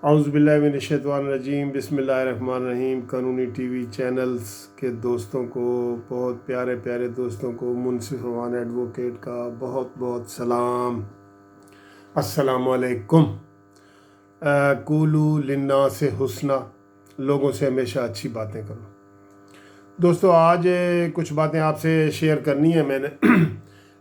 اعوذ باللہ من الشیطان الرجیم، بسم اللہ الرحمن الرحیم۔ قانونی ٹی وی چینلز کے دوستوں کو، بہت پیارے پیارے دوستوں کو منصف روان ایڈوکیٹ کا بہت بہت سلام۔ السلام علیکم۔ قولوا للناس حسنا، لوگوں سے ہمیشہ اچھی باتیں کرو۔ دوستو، آج کچھ باتیں آپ سے شیئر کرنی ہیں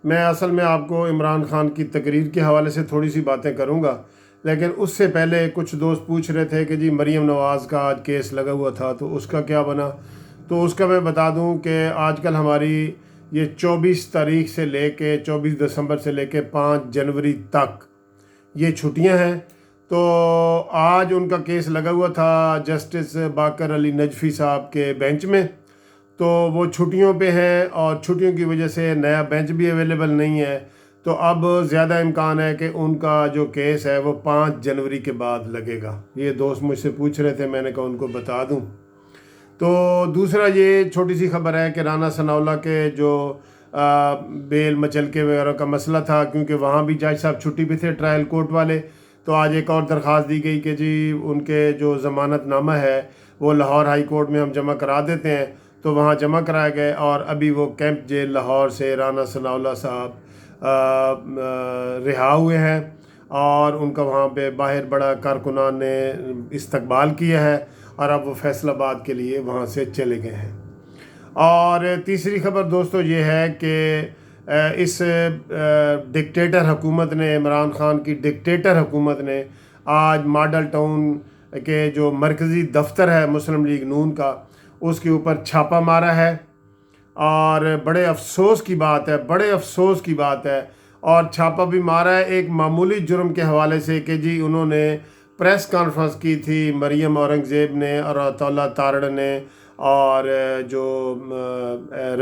میں اصل میں آپ کو عمران خان کی تقریر کے حوالے سے تھوڑی سی باتیں کروں گا، لیکن اس سے پہلے کچھ دوست پوچھ رہے تھے کہ جی مریم نواز کا آج کیس لگا ہوا تھا تو اس کا کیا بنا۔ تو اس کا میں بتا دوں کہ آج کل ہماری یہ 24 تاریخ سے لے کے 24 دسمبر سے لے کے 5 جنوری تک یہ چھٹیاں ہیں۔ تو آج ان کا کیس لگا ہوا تھا جسٹس باقر علی نجفی صاحب کے بینچ میں، تو وہ چھٹیوں پہ ہیں اور چھٹیوں کی وجہ سے نیا بینچ بھی اویلیبل نہیں ہے۔ تو اب زیادہ امکان ہے کہ ان کا جو کیس ہے وہ 5 جنوری کے بعد لگے گا۔ یہ دوست مجھ سے پوچھ رہے تھے، میں نے کہا ان کو بتا دوں۔ تو دوسرا یہ چھوٹی سی خبر ہے کہ رانا ثناءاللہ کے جو بیل مچلکے وغیرہ کا مسئلہ تھا، کیونکہ وہاں بھی جج صاحب چھٹی پہ تھے ٹرائل کورٹ والے، تو آج ایک اور درخواست دی گئی کہ جی ان کے جو ضمانت نامہ ہے وہ لاہور ہائی کورٹ میں ہم جمع کرا دیتے ہیں۔ تو وہاں جمع کرائے گئے اور ابھی وہ کیمپ جیل لاہور سے رانا ثناءاللہ صاحب رہا ہوئے ہیں، اور ان کا وہاں پہ باہر بڑا کارکنان نے استقبال کیا ہے، اور اب وہ فیصل آباد کے لیے وہاں سے چلے گئے ہیں۔ اور تیسری خبر دوستو یہ ہے کہ اس ڈکٹیٹر حکومت نے، عمران خان کی ڈکٹیٹر حکومت نے آج ماڈل ٹاؤن کے جو مرکزی دفتر ہے مسلم لیگ نون کا، اس کے اوپر چھاپہ مارا ہے، اور بڑے افسوس کی بات ہے اور چھاپا بھی مارا ہے ایک معمولی جرم کے حوالے سے کہ جی انہوں نے پریس کانفرنس کی تھی مریم اورنگزیب نے اور عطا اللہ تارڑ نے اور جو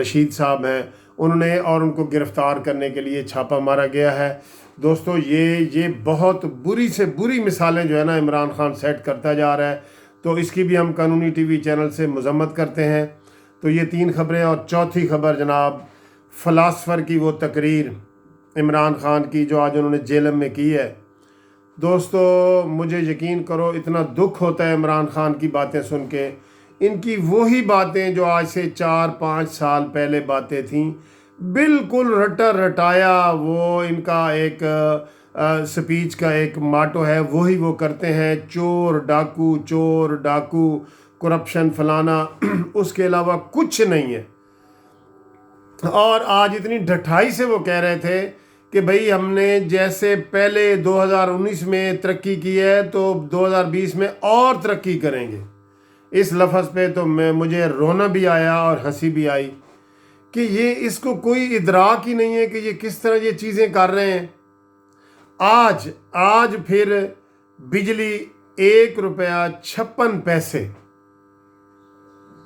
رشید صاحب ہیں انہوں نے، اور ان کو گرفتار کرنے کے لیے چھاپا مارا گیا ہے۔ دوستو یہ بہت بری سے بری مثالیں جو ہے نا عمران خان سیٹ کرتا جا رہا ہے، تو اس کی بھی ہم قانونی ٹی وی چینل سے مذمت کرتے ہیں۔ تو یہ 3 خبریں، اور چوتھی خبر جناب فلاسفر کی وہ تقریر عمران خان کی جو آج انہوں نے جیلم میں کی ہے۔ دوستو مجھے یقین کرو اتنا دکھ ہوتا ہے عمران خان کی باتیں سن کے، ان کی وہی باتیں جو آج سے 4-5 سال پہلے باتیں تھیں، بالکل رٹا رٹایا وہ ان کا ایک سپیچ کا ایک ماٹو ہے، وہی وہ کرتے ہیں، چور ڈاکو کرپشن فلانا، اس کے علاوہ کچھ نہیں ہے۔ اور آج اتنی ڈھٹائی سے وہ کہہ رہے تھے کہ بھئی ہم نے جیسے پہلے 2019 میں ترقی کی ہے تو 2020 میں اور ترقی کریں گے۔ اس لفظ پہ تو مجھے رونا بھی آیا اور ہنسی بھی آئی کہ یہ اس کو کوئی ادراک ہی نہیں ہے کہ یہ کس طرح یہ چیزیں کر رہے ہیں۔ آج پھر بجلی 1 روپیہ 56 پیسے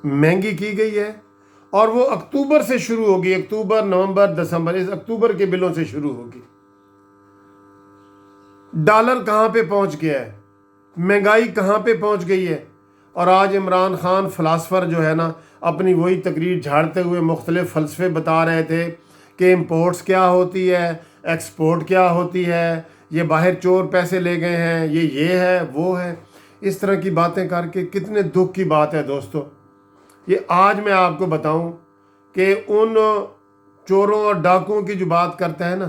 مہنگی کی گئی ہے، اور وہ اکتوبر سے شروع ہوگی، اکتوبر نومبر دسمبر، اس اکتوبر کے بلوں سے شروع ہوگی۔ ڈالر کہاں پہ پہنچ گیا ہے، مہنگائی کہاں پہ پہنچ گئی ہے، اور آج عمران خان فلاسفر جو ہے نا اپنی وہی تقریر جھاڑتے ہوئے مختلف فلسفے بتا رہے تھے کہ امپورٹس کیا ہوتی ہے، ایکسپورٹ کیا ہوتی ہے، یہ باہر چور پیسے لے گئے ہیں، یہ ہے وہ ہے، اس طرح کی باتیں کر کے کتنے دکھ کی بات ہے دوستو۔ یہ آج میں آپ کو بتاؤں کہ ان چوروں اور ڈاکوؤں کی جو بات کرتا ہے نا،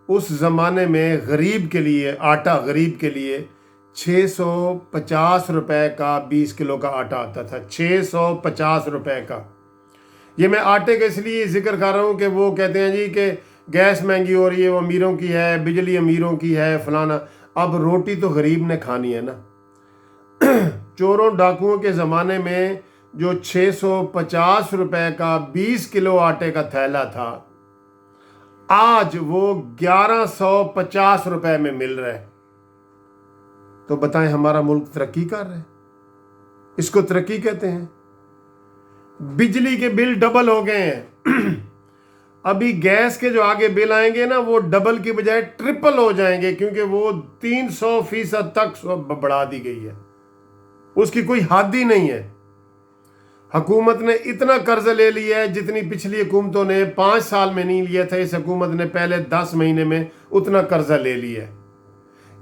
اس زمانے میں غریب کے لیے آٹا، غریب کے لیے 650 روپے کا 20 کلو کا آٹا آتا تھا، 650 روپے کا۔ یہ میں آٹے کا اس لیے ذکر کر رہا ہوں کہ وہ کہتے ہیں جی کہ گیس مہنگی ہو رہی ہے، وہ امیروں کی ہے، بجلی امیروں کی ہے، فلانا۔ اب روٹی تو غریب نے کھانی ہے نا۔ چوروں ڈاکوؤں کے زمانے میں جو 650 روپے کا 20 کلو آٹے کا تھیلا تھا، آج وہ 1150 روپے میں مل رہا ہے۔ تو بتائیں ہمارا ملک ترقی کر رہا ہے؟ اس کو ترقی کہتے ہیں؟ بجلی کے بل ڈبل ہو گئے ہیں۔ ابھی گیس کے جو آگے بل آئیں گے نا وہ ڈبل کی بجائے ٹرپل ہو جائیں گے، کیونکہ وہ 300% تک بڑھا دی گئی ہے، اس کی کوئی حد ہی نہیں ہے۔ حکومت نے اتنا قرض لے لیا ہے جتنی پچھلی حکومتوں نے 5 سال میں نہیں لیا تھا، اس حکومت نے پہلے 10 مہینے میں اتنا قرضہ لے لیا ہے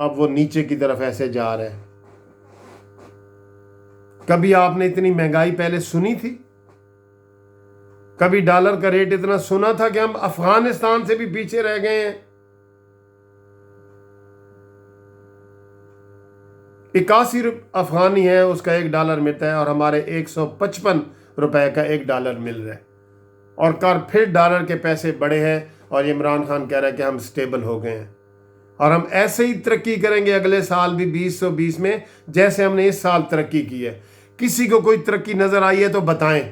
اب وہ نیچے کی طرف ایسے جا رہا ہے۔ کبھی آپ نے اتنی مہنگائی پہلے سنی تھی؟ کبھی ڈالر کا ریٹ اتنا سنا تھا کہ ہم افغانستان سے بھی پیچھے رہ گئے ہیں؟ 81 افغانی ہے اس کا $1 ملتا ہے، اور ہمارے 155 روپے کا $1 مل رہا ہے، اور پھر ڈالر کے پیسے بڑے ہیں، اور عمران خان کہہ رہا ہے کہ ہم سٹیبل ہو گئے ہیں، اور ہم ایسے ہی ترقی کریں گے اگلے سال بھی 2020 میں جیسے ہم نے اس سال ترقی کی ہے۔ کسی کو کوئی ترقی نظر آئی ہے تو بتائیں۔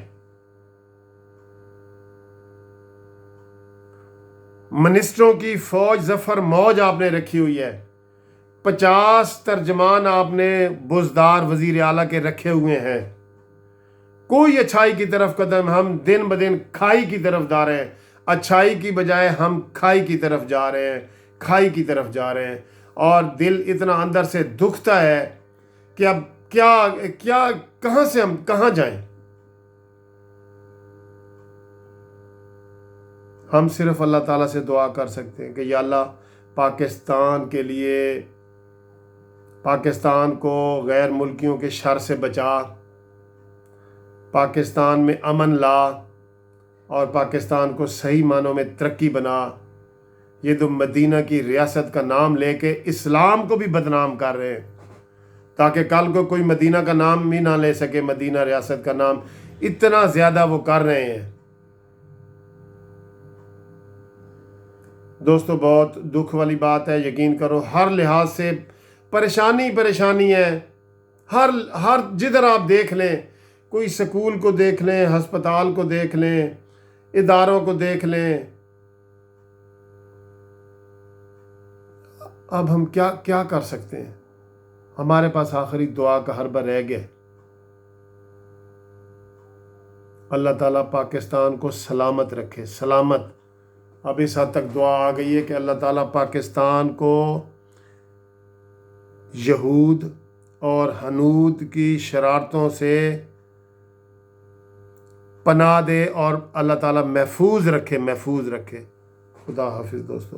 منسٹروں کی فوج ظفر موج آپ نے رکھی ہوئی ہے، 50 ترجمان آپ نے بزدار وزیر اعلیٰ کے رکھے ہوئے ہیں۔ کوئی اچھائی کی طرف قدم، ہم دن بدن کھائی کی طرف جا رہے ہیں، اچھائی کی بجائے ہم کھائی کی طرف جا رہے ہیں، کھائی کی طرف جا رہے ہیں، اور دل اتنا اندر سے دکھتا ہے کہ اب کیا کہاں سے ہم کہاں جائیں۔ ہم صرف اللہ تعالیٰ سے دعا کر سکتے ہیں کہ یا اللہ پاکستان کے لیے، پاکستان کو غیر ملکیوں کے شر سے بچا، پاکستان میں امن لا، اور پاکستان کو صحیح معنوں میں ترقی بنا۔ یہ تو مدینہ کی ریاست کا نام لے کے اسلام کو بھی بدنام کر رہے ہیں، تاکہ کل کو کوئی مدینہ کا نام بھی نہ لے سکے، مدینہ ریاست کا نام۔ اتنا زیادہ وہ کر رہے ہیں۔ دوستو بہت دکھ والی بات ہے، یقین کرو ہر لحاظ سے پریشانی ہے۔ ہر جدھر آپ دیکھ لیں، کوئی سکول کو دیکھ لیں، ہسپتال کو دیکھ لیں، اداروں کو دیکھ لیں۔ اب ہم کیا کر سکتے ہیں؟ ہمارے پاس آخری دعا کا حربہ رہ گیا۔ اللہ تعالیٰ پاکستان کو سلامت رکھے، سلامت۔ اب اس حد تک دعا آ گئی ہے کہ اللہ تعالیٰ پاکستان کو یہود اور ہنود کی شرارتوں سے پناہ دے، اور اللہ تعالیٰ محفوظ رکھے۔ خدا حافظ دوستو۔